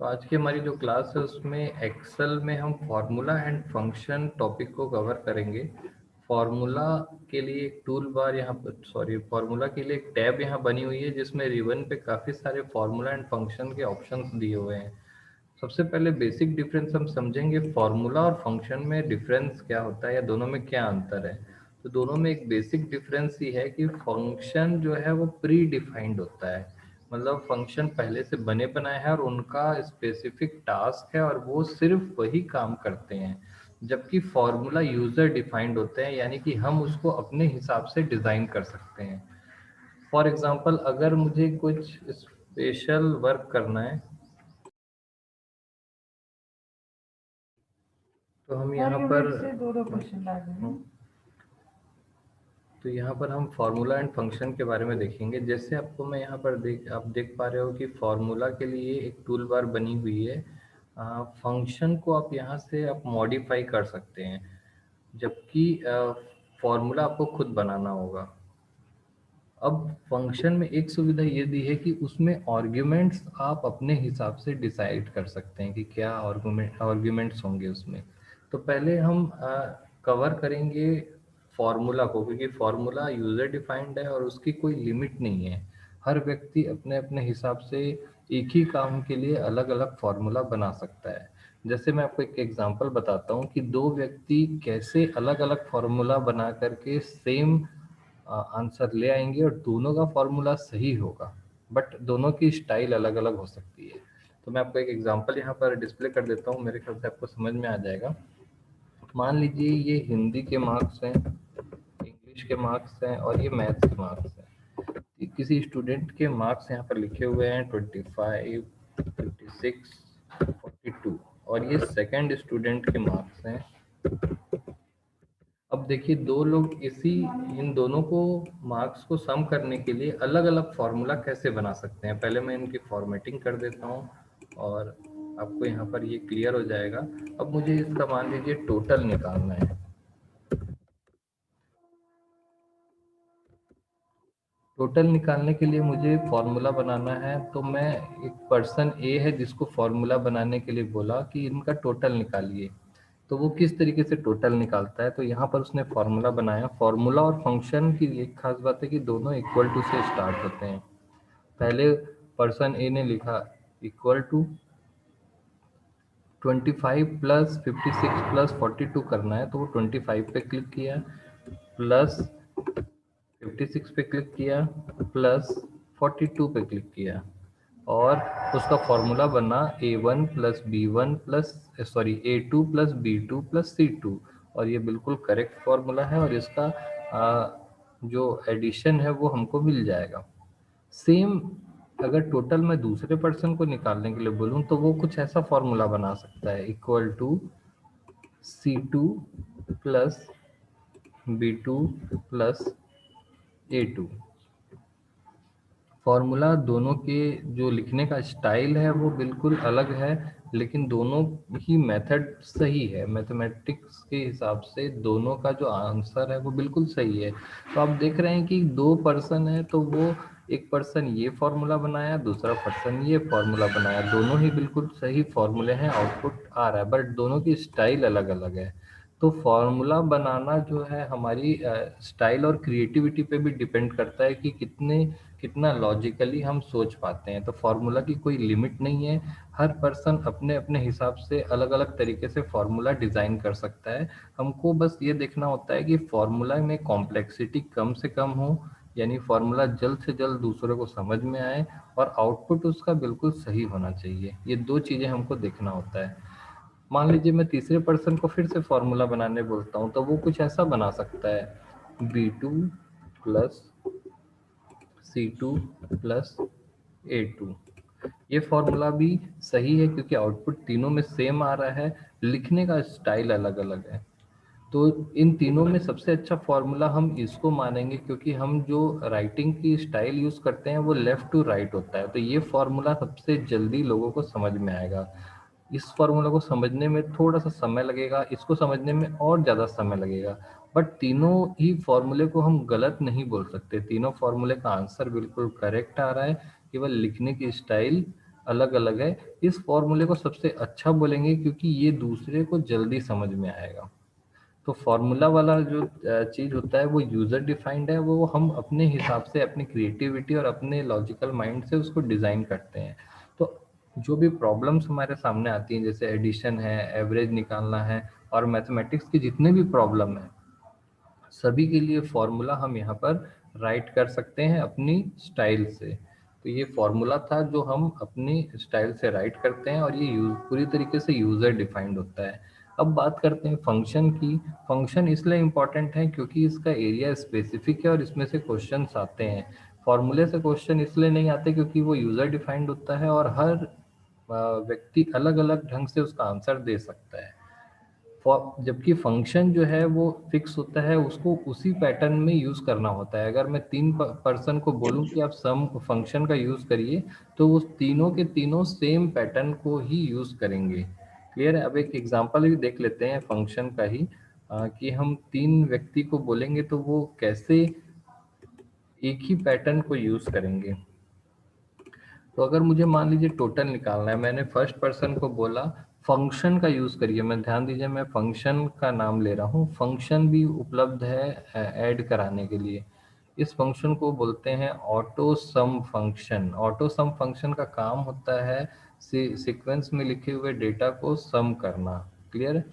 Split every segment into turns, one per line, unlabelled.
तो आज की हमारी जो क्लास है उसमें एक्सेल में हम फार्मूला एंड फंक्शन टॉपिक को कवर करेंगे। फार्मूला के लिए एक टूल बार यहाँ पर फार्मूला के लिए एक टैब यहाँ बनी हुई है जिसमें रिबन पे काफ़ी सारे फार्मूला एंड फंक्शन के ऑप्शंस दिए हुए हैं। सबसे पहले बेसिक डिफरेंस हम समझेंगे फार्मूला और फंक्शन में डिफरेंस क्या होता है या दोनों में क्या अंतर है। तो दोनों में एक बेसिक डिफरेंस ये है कि फंक्शन जो है वो प्री डिफाइंड होता है, मतलब फंक्शन पहले से बने बनाए हैं और उनका स्पेसिफिक टास्क है और वो सिर्फ वही काम करते हैं। जबकि फॉर्मूला यूजर डिफाइंड होते हैं, यानी कि हम उसको अपने हिसाब से डिजाइन कर सकते हैं। फॉर एग्जांपल अगर मुझे कुछ स्पेशल वर्क करना है तो हम यहाँ पर
आर्ग्यूमेंट से दो दो क्वेश्चन ला देंगे।
तो यहाँ पर हम फार्मूला एंड फंक्शन के बारे में देखेंगे। जैसे आपको मैं यहाँ पर आप देख पा रहे हो कि फार्मूला के लिए एक टूल बार बनी हुई है। फंक्शन को आप यहाँ से आप मॉडिफाई कर सकते हैं, जबकि फार्मूला आपको खुद बनाना होगा। अब फंक्शन में एक सुविधा ये दी है कि उसमें आर्ग्यूमेंट्स आप अपने हिसाब से डिसाइड कर सकते हैं कि क्या आर्ग्यूमेंट्स होंगे उसमें। तो पहले हम कवर करेंगे फॉर्मूला को, क्योंकि फॉर्मूला यूजर डिफाइंड है और उसकी कोई लिमिट नहीं है। हर व्यक्ति अपने अपने हिसाब से एक ही काम के लिए अलग अलग फार्मूला बना सकता है। जैसे मैं आपको एक एग्जांपल बताता हूँ कि दो व्यक्ति कैसे अलग अलग फार्मूला बना करके सेम आंसर ले आएंगे और दोनों का फॉर्मूला सही होगा, बट दोनों की स्टाइल अलग अलग हो सकती है। तो मैं आपको एक एग्जांपल यहाँ पर डिस्प्ले कर देता हूँ, मेरे ख्याल से आपको समझ में आ जाएगा। मान लीजिए ये हिंदी के मार्क्स हैं, इंग्लिश के मार्क्स हैं और ये मैथ्स के मार्क्स हैं। किसी स्टूडेंट के मार्क्स यहाँ पर लिखे हुए हैं 25, 56, 42 और ये सेकंड स्टूडेंट के मार्क्स हैं। अब देखिए दो लोग इन दोनों को मार्क्स को सम करने के लिए अलग अलग फार्मूला कैसे बना सकते हैं। पहले मैं इनकी फॉर्मेटिंग कर देता हूँ और आपको यहाँ पर ये क्लियर हो जाएगा। अब मुझे इसका मान लीजिए टोटल निकालना है। टोटल निकालने के लिए मुझे फॉर्मूला बनाना है, तो मैं एक पर्सन ए है जिसको फॉर्मूला बनाने के लिए बोला कि इनका टोटल निकालिए। तो वो किस तरीके से टोटल निकालता है, तो यहाँ पर उसने फॉर्मूला बनाया। फॉर्मूला और फंक्शन की एक खास बात है कि दोनों इक्वल टू से स्टार्ट होते हैं। पहले पर्सन ए ने लिखा इक्वल टू 25 प्लस 56 प्लस 42 करना है, तो वो 25 पे क्लिक किया, प्लस 56 पे क्लिक किया, प्लस 42 पे क्लिक किया और उसका फॉर्मूला बना A1 plus B1 plus A2 plus B2 plus C2। और ये बिल्कुल करेक्ट फॉर्मूला है और इसका जो एडिशन है वो हमको मिल जाएगा। सेम अगर टोटल मैं दूसरे पर्सन को निकालने के लिए बोलूँ तो वो कुछ ऐसा फॉर्मूला बना सकता है, equal to C2 plus B2 plus A2। Formula दोनों के जो लिखने का स्टाइल है वो बिल्कुल अलग है, लेकिन दोनों ही मेथड सही है। मैथमेटिक्स के हिसाब से दोनों का जो आंसर है वो बिल्कुल सही है। तो आप देख रहे हैं कि दो पर्सन है, तो वो एक पर्सन ये फॉर्मूला बनाया, दूसरा पर्सन ये फॉर्मूला बनाया, दोनों ही बिल्कुल सही फॉर्मूले हैं, आउटपुट आ रहा है, बट दोनों की स्टाइल अलग अलग है। तो फॉर्मूला बनाना जो है हमारी स्टाइल और क्रिएटिविटी पे भी डिपेंड करता है कि कितना लॉजिकली हम सोच पाते हैं। तो फार्मूला की कोई लिमिट नहीं है, हर पर्सन अपने अपने हिसाब से अलग अलग तरीके से फार्मूला डिज़ाइन कर सकता है। हमको बस ये देखना होता है कि फार्मूला में कॉम्प्लेक्सिटी कम से कम हो, यानी फार्मूला जल्द से जल्द दूसरे को समझ में आए और आउटपुट उसका बिल्कुल सही होना चाहिए। ये दो चीज़ें हमको देखना होता है। मान लीजिए मैं तीसरे पर्सन को फिर से फॉर्मूला बनाने बोलता हूँ, तो वो कुछ ऐसा बना सकता है, B2 plus C2 plus A2। ये फॉर्मूला भी सही है क्योंकि आउटपुट तीनों में सेम आ रहा है, लिखने का स्टाइल अलग अलग है। तो इन तीनों में सबसे अच्छा फॉर्मूला हम इसको मानेंगे, क्योंकि हम जो राइटिंग की स्टाइल यूज करते हैं वो लेफ्ट टू राइट होता है। तो ये फॉर्मूला सबसे जल्दी लोगों को समझ में आएगा। इस फॉर्मूला को समझने में थोड़ा सा समय लगेगा, इसको समझने में और ज़्यादा समय लगेगा, बट तीनों ही फॉर्मूले को हम गलत नहीं बोल सकते। तीनों फॉर्मूले का आंसर बिल्कुल करेक्ट आ रहा है, केवल लिखने की स्टाइल अलग अलग है। इस फॉर्मूले को सबसे अच्छा बोलेंगे क्योंकि ये दूसरे को जल्दी समझ में आएगा। तो फॉर्मूला वाला जो चीज होता है वो यूजर डिफाइंड है, वो हम अपने हिसाब से अपनी क्रिएटिविटी और अपने लॉजिकल माइंड से उसको डिजाइन करते हैं। तो जो भी प्रॉब्लम्स हमारे सामने आती हैं, जैसे एडिशन है, एवरेज निकालना है, और मैथमेटिक्स की जितने भी प्रॉब्लम है, सभी के लिए फॉर्मूला हम यहाँ पर राइट कर सकते हैं अपनी स्टाइल से। तो ये फॉर्मूला था जो हम अपनी स्टाइल से राइट करते हैं, और ये पूरी तरीके से यूजर डिफाइंड होता है। अब बात करते हैं फंक्शन की। फंक्शन इसलिए इम्पोर्टेंट है क्योंकि इसका एरिया स्पेसिफिक है और इसमें से क्वेश्चंस आते हैं। फॉर्मूले से क्वेश्चन इसलिए नहीं आते क्योंकि वो यूजर डिफाइंड होता है और हर व्यक्ति अलग अलग ढंग से उसका आंसर दे सकता है। जबकि फंक्शन जो है वो फिक्स होता है, उसको उसी पैटर्न में यूज करना होता है। अगर मैं तीन पर्सन को बोलूं कि आप सम फंक्शन का यूज करिए, तो वो तीनों के तीनों सेम पैटर्न को ही यूज करेंगे। क्लियर है? अब एक एग्जांपल भी देख लेते हैं फंक्शन का ही, कि हम तीन व्यक्ति को बोलेंगे तो वो कैसे एक ही पैटर्न को यूज करेंगे। तो अगर मुझे मान लीजिए टोटल निकालना है, मैंने फर्स्ट पर्सन को बोला फंक्शन का यूज करिए। मैं ध्यान दीजिए, मैं फंक्शन का नाम ले रहा हूँ, फंक्शन भी उपलब्ध है ऐड कराने के लिए। इस फंक्शन को बोलते हैं ऑटो सम फंक्शन। ऑटो सम फंक्शन का काम होता है सीक्वेंस में लिखे हुए डेटा को सम करना। क्लियर है?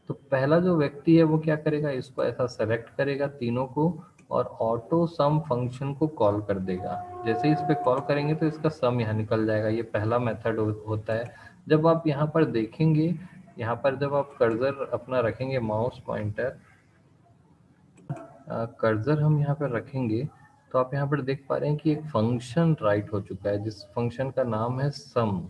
तो पहला जो व्यक्ति है वो क्या करेगा, इसको ऐसा सेलेक्ट करेगा तीनों को, और ऑटो सम फंक्शन को कॉल कर देगा। जैसे ही इस पे कॉल करेंगे तो इसका सम यहाँ निकल जाएगा। ये पहला मेथड होता है। जब आप यहाँ पर देखेंगे, यहाँ पर जब आप कर्सर अपना रखेंगे, माउस पॉइंटर कर्सर हम यहाँ पर रखेंगे, तो आप यहाँ पर देख पा रहे हैं कि एक फंक्शन राइट हो चुका है जिस फंक्शन का नाम है सम।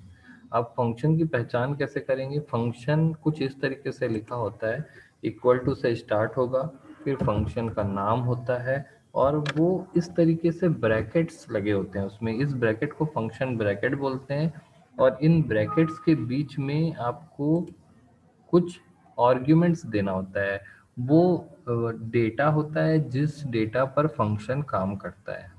आप फंक्शन की पहचान कैसे करेंगे? फंक्शन कुछ इस तरीके से लिखा होता है, इक्वल टू से स्टार्ट होगा, फिर फंक्शन का नाम होता है, और वो इस तरीके से ब्रैकेट्स लगे होते हैं उसमें। इस ब्रैकेट को फंक्शन ब्रैकेट बोलते हैं, और इन ब्रैकेट्स के बीच में आपको कुछ आर्ग्यूमेंट्स देना होता है। वो डेटा होता है जिस डेटा पर फंक्शन काम करता है।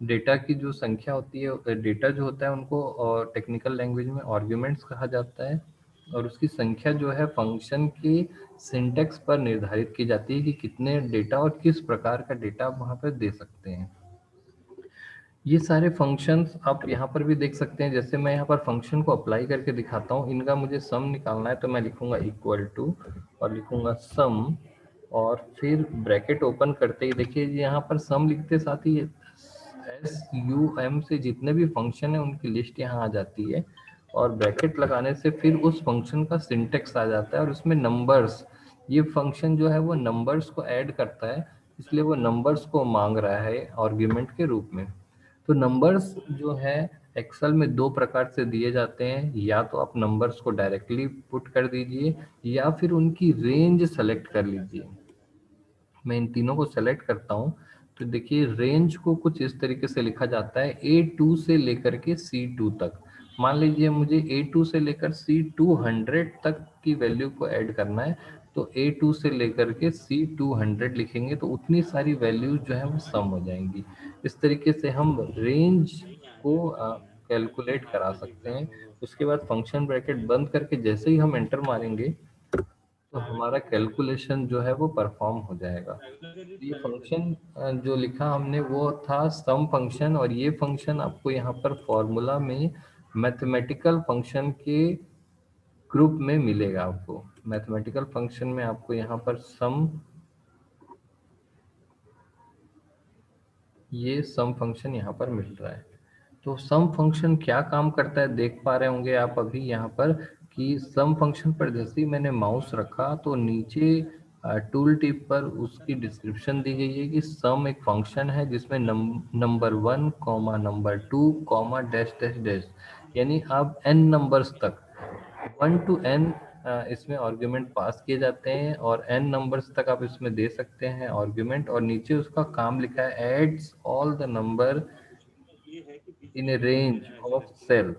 डेटा की जो संख्या होती है, डेटा जो होता है उनको टेक्निकल लैंग्वेज में आर्ग्यूमेंट्स कहा जाता है, और उसकी संख्या जो है फंक्शन के सिंटेक्स पर निर्धारित की जाती है कि कितने डेटा और किस प्रकार का डेटा आप वहाँ पर दे सकते हैं। ये सारे फंक्शंस आप यहाँ पर भी देख सकते हैं। जैसे मैं यहाँ पर फंक्शन को अप्लाई करके दिखाता हूँ, इनका मुझे सम निकालना है, तो मैं लिखूंगा इक्वल टू और लिखूंगा सम, और फिर ब्रैकेट ओपन करते ही देखिए यहाँ पर सम लिखते साथ ही SUM से जितने भी फंक्शन है उनकी लिस्ट यहाँ आ जाती है, और ब्रैकेट लगाने से फिर उस फंक्शन का सिंटेक्स आ जाता है, और उसमें नंबर्स, ये फंक्शन जो है वो नंबर्स को ऐड करता है, इसलिए वो नंबर्स को मांग रहा है आर्ग्यूमेंट के रूप में। तो नंबर्स जो है एक्सेल में दो प्रकार से दिए जाते हैं, या तो आप नंबर्स को डायरेक्टली पुट कर दीजिए, या फिर उनकी रेंज सेलेक्ट कर लीजिए। मैं इन तीनों को सेलेक्ट करता हूँ, तो देखिए रेंज को कुछ इस तरीके से लिखा जाता है, A2 से लेकर के C2 तक। मान लीजिए मुझे A2 से लेकर C200 तक की वैल्यू को ऐड करना है, तो A2 से लेकर के C200 लिखेंगे तो उतनी सारी वैल्यूज जो है वो सम हो जाएंगी। इस तरीके से हम रेंज को कैलकुलेट करा सकते हैं। उसके बाद फंक्शन ब्रैकेट बंद करके जैसे ही हम एंटर मारेंगे, तो हमारा कैलकुलेशन जो है वो परफॉर्म हो जाएगा। ये फंक्शन जो लिखा हमने वो था सम फंक्शन, और ये फंक्शन आपको यहाँ पर फॉर्मूला में मैथमेटिकल फंक्शन के ग्रुप में मिलेगा। आपको मैथमेटिकल फंक्शन में आपको यहाँ पर सम, ये सम फंक्शन यहाँ पर मिल रहा है। तो सम फंक्शन क्या काम करता है देख पा रहे होंगे आप अभी यहाँ पर, कि सम फंक्शन पर जैसे ही मैंने माउस रखा तो नीचे टूल टिप पर उसकी डिस्क्रिप्शन दी गई है कि सम एक फंक्शन है जिसमें number 1 comma number 2 comma dash dash dash, यानी आप n नंबर्स तक 1 to n इसमें आर्ग्यूमेंट पास किए जाते हैं, और n नंबर्स तक आप इसमें दे सकते हैं आर्ग्यूमेंट, और नीचे उसका काम लिखा है adds all the number in a range of cell.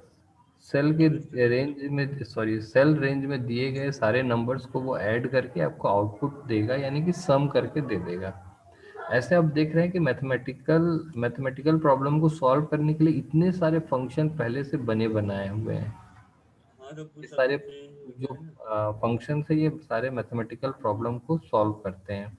Cell के रेंज में, सॉरी, सेल रेंज में दिए गए सारे नंबर्स को वो ऐड करके आपको आउटपुट देगा, यानी कि सम करके दे देगा। ऐसे आप देख रहे हैं कि मैथमेटिकल प्रॉब्लम को सॉल्व करने के लिए इतने सारे फंक्शन पहले से बने बनाए हुए हैं।
हाँ तो
ये
पूछा
सारे
तो थे
जो
है ना।
फंक्शन है ये सारे मैथमेटिकल प्रॉब्लम को सॉल्व करते हैं।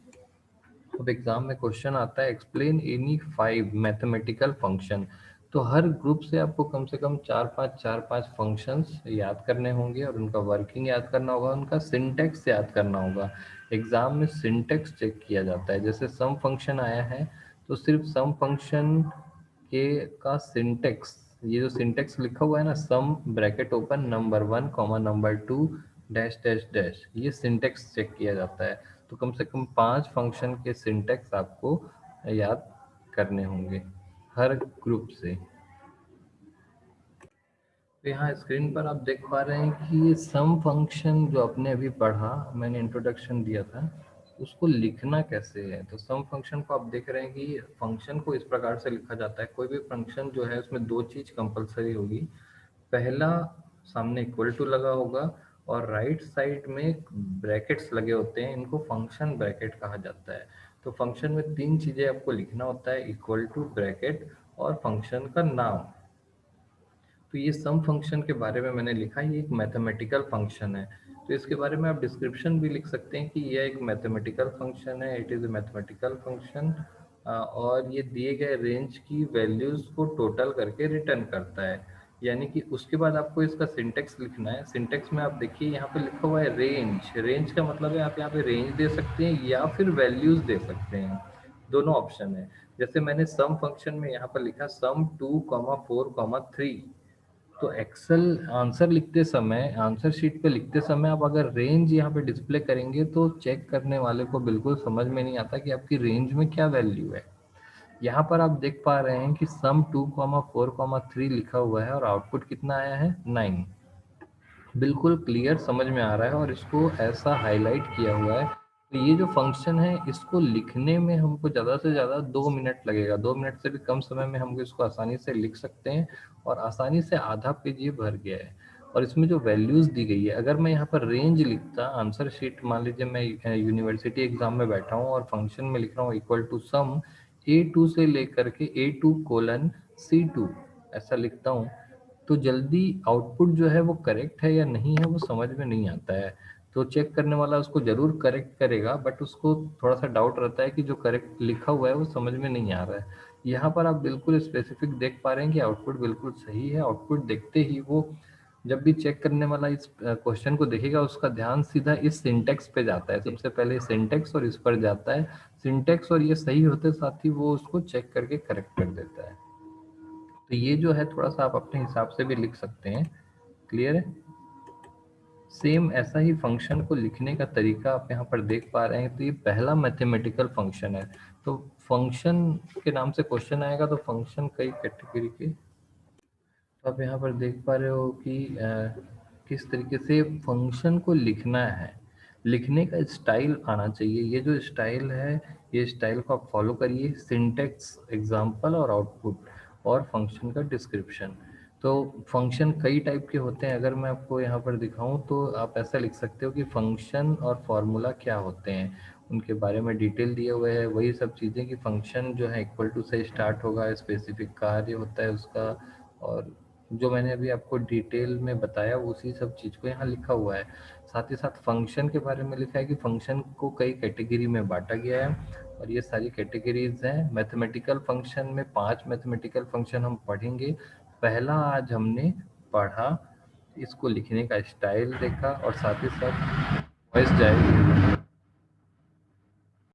अब एग्जाम में क्वेश्चन आता है एक्सप्लेन एनी 5 मैथमेटिकल फंक्शन। तो हर ग्रुप से आपको कम से कम चार पांच फंक्शंस याद करने होंगे और उनका वर्किंग याद करना होगा, उनका सिंटेक्स याद करना होगा। एग्जाम में सिंटेक्स चेक किया जाता है। जैसे सम फंक्शन आया है तो सिर्फ सम फंक्शन के का सिंटेक्स, ये जो सिंटेक्स लिखा हुआ है ना, सम bracket open number 1 comma number 2 dash dash dash, ये सिंटेक्स चेक किया जाता है। तो कम से कम 5 फंक्शन के सिंटेक्स आपको याद करने होंगे हर ग्रुप से। तो यहाँ स्क्रीन पर आप देख पा रहे हैं कि ये सम फंक्शन जो आपने अभी पढ़ा, मैंने इंट्रोडक्शन दिया था, उसको लिखना कैसे है। तो सम फंक्शन को आप देख रहे हैं कि फंक्शन को इस प्रकार से लिखा जाता है। कोई भी फंक्शन जो है उसमें दो चीज कंपलसरी होगी। पहला, सामने इक्वल टू लगा होगा और राइट साइड में ब्रैकेट्स लगे होते हैं, इनको फंक्शन ब्रैकेट कहा जाता है। तो फंक्शन में तीन चीजें आपको लिखना होता है, इक्वल टू, ब्रैकेट और फंक्शन का नाम। तो ये सम फंक्शन के बारे में मैंने लिखा, ये एक मैथमेटिकल फंक्शन है। तो इसके बारे में आप डिस्क्रिप्शन भी लिख सकते हैं कि यह एक मैथमेटिकल फंक्शन है, it is a mathematical function, और ये दिए गए रेंज की वैल्यूज को टोटल करके रिटर्न करता है। यानी कि उसके बाद आपको इसका सिंटेक्स लिखना है। सिंटेक्स में आप देखिए यहाँ पे लिखा हुआ है रेंज। रेंज का मतलब है आप यहाँ पे रेंज दे सकते हैं या फिर वैल्यूज दे सकते हैं, दोनों ऑप्शन है। जैसे मैंने सम फंक्शन में यहाँ पर लिखा सम 2,4,3। तो एक्सेल आंसर लिखते समय, आंसर शीट पे लिखते समय आप अगर रेंज यहाँ पे डिस्प्ले करेंगे तो चेक करने वाले को बिल्कुल समझ में नहीं आता कि आपकी रेंज में क्या वैल्यू है। यहाँ पर आप देख पा रहे हैं कि सम 2,4,3 लिखा हुआ है और आउटपुट कितना आया है, 9। बिल्कुल क्लियर समझ में आ रहा है और इसको ऐसा हाईलाइट किया हुआ है। तो ये जो फंक्शन है इसको लिखने में हमको ज़्यादा से ज़्यादा 2 मिनट लगेगा। 2 मिनट से भी कम समय में हम इसको आसानी से लिख सकते हैं और आसानी से आधा पेज ये भर गया है। और इसमें जो वैल्यूज़ दी गई है, अगर मैं यहाँ पर रेंज लिखता आंसर शीट, मान लीजिए मैं यूनिवर्सिटी एग्जाम में बैठा हूँ और फंक्शन में लिख रहा हूँ इक्वल टू सम A2 से लेकर के A2:C2, ऐसा लिखता हूँ, तो जल्दी आउटपुट जो है वो करेक्ट है या नहीं है वो समझ में नहीं आता है। तो चेक करने वाला उसको जरूर करेक्ट करेगा, बट उसको थोड़ा सा डाउट रहता है कि जो करेक्ट लिखा हुआ है वो समझ में नहीं आ रहा है। यहाँ पर आप बिल्कुल स्पेसिफिक देख पा रहे हैं कि आउटपुट बिल्कुल सही है। आउटपुट देखते ही वो, जब भी चेक करने वाला इस क्वेश्चन को देखेगा, उसका ध्यान सीधा इस सिंटेक्स पे जाता है। सबसे पहले सिंटेक्स और इस पर जाता है। सिंटेक्स और ये सही होते साथ ही वो उसको चेक करके करेक्ट कर देता है। तो ये जो है थोड़ा सा आप अपने हिसाब से भी लिख सकते हैं। क्लियर है? सेम ऐसा ही फंक्शन को लिखने का तरीका आप यहाँ पर देख पा रहे हैं। तो ये पहला मैथमेटिकल फंक्शन है। तो फंक्शन के नाम से क्वेश्चन आएगा तो फंक्शन कई कैटेगरी के, तो आप यहाँ पर देख पा रहे हो कि किस तरीके से फंक्शन को लिखना है। लिखने का स्टाइल आना चाहिए। ये जो स्टाइल है, ये स्टाइल को आप फॉलो करिए। सिंटेक्स, एग्जाम्पल और आउटपुट और फंक्शन का डिस्क्रिप्शन। तो फंक्शन कई टाइप के होते हैं। अगर मैं आपको यहाँ पर दिखाऊं तो आप ऐसा लिख सकते हो कि फंक्शन और फॉर्मूला क्या होते हैं, उनके बारे में डिटेल दिए हुए हैं। वही सब चीज़ें कि फंक्शन जो है इक्वल टू से स्टार्ट होगा, स्पेसिफिक कार्य होता है उसका, और जो मैंने अभी आपको डिटेल में बताया उसी सब चीज़ को यहाँ लिखा हुआ है। साथ ही साथ फंक्शन के बारे में लिखा है कि फंक्शन को कई कैटेगरी में बांटा गया है और ये सारी कैटेगरीज हैं। मैथमेटिकल फंक्शन में 5 मैथमेटिकल फंक्शन हम पढ़ेंगे। पहला आज हमने पढ़ा, इसको लिखने का स्टाइल देखा और साथ ही साथ वॉइस जाएगी।